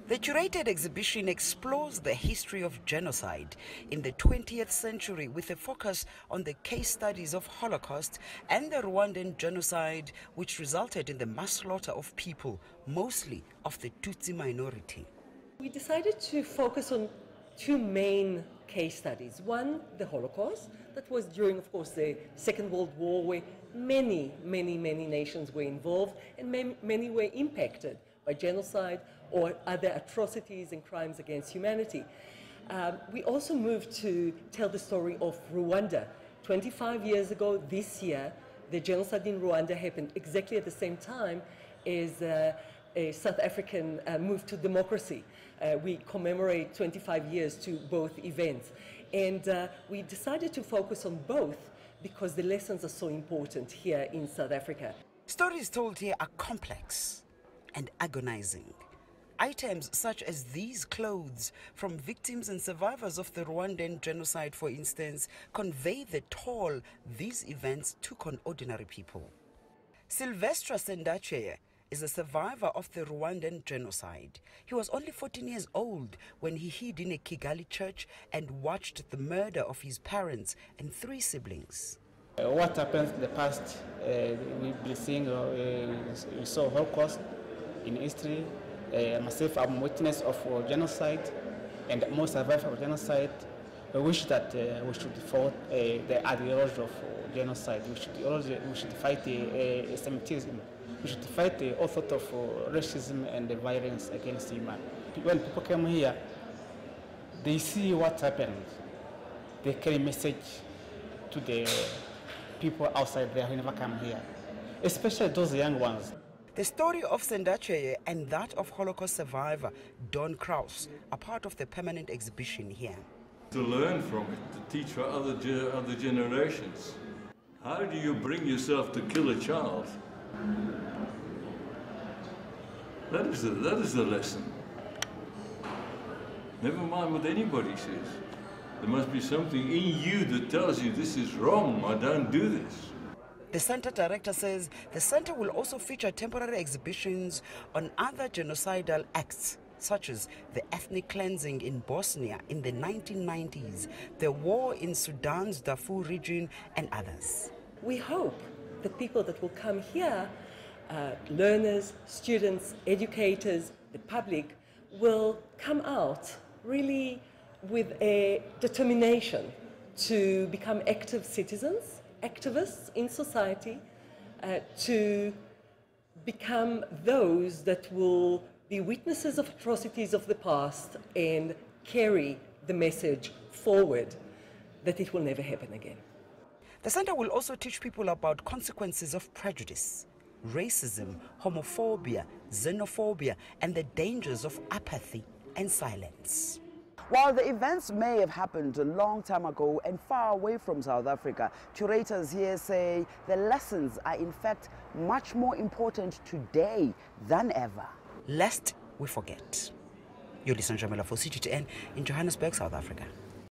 The curated exhibition explores the history of genocide in the 20th century with a focus on the case studies of Holocaust and the Rwandan genocide, which resulted in the mass slaughter of people, mostly of the Tutsi minority. We decided to focus on two main case studies. One, the Holocaust, that was during, of course, the Second World War, where many nations were involved and many were impacted by genocide or other atrocities and crimes against humanity. We also moved to tell the story of Rwanda. 25 years ago this year, the genocide in Rwanda happened exactly at the same time as a South African move to democracy. We commemorate 25 years to both events. And we decided to focus on both because the lessons are so important here in South Africa. Stories told here are complex and agonizing. Items such as these clothes from victims and survivors of the Rwandan genocide, for instance, convey the toll these events took on ordinary people. SYLVESTRE is a survivor of the Rwandan genocide. He was only 14 years old when he hid in a Kigali church and watched the murder of his parents and 3 siblings. What happened in the past, we've been seeing, we saw Holocaust in history. Myself, I'm witness of genocide, and most survivors of genocide. We wish that we should fight the ideology of genocide. We should fight anti-Semitism. We should fight all sorts of racism and violence against human. When people come here, they see what happened. They carry a message to the people outside there who never come here, especially those young ones. The story of SENDACYEYE and that of Holocaust survivor Don Kraus are part of the permanent exhibition here. To learn from it, to teach for other generations. How do you bring yourself to kill a child? That is the lesson. Never mind what anybody says. There must be something in you that tells you this is wrong, I don't do this. The center director says the center will also feature temporary exhibitions on other genocidal acts, such as the ethnic cleansing in Bosnia in the 1990s, the war in Sudan's Darfur region, and others. We hope the people that will come here, learners, students, educators, the public, will come out really with a determination to become active citizens, activists in society, to become those that will be witnesses of atrocities of the past and carry the message forward that it will never happen again. The center will also teach people about consequences of prejudice, racism, homophobia, xenophobia, and the dangers of apathy and silence. While the events may have happened a long time ago and far away from South Africa, curators here say the lessons are in fact much more important today than ever, lest we forget. Yolisa Njamela for CGTN in Johannesburg, South Africa.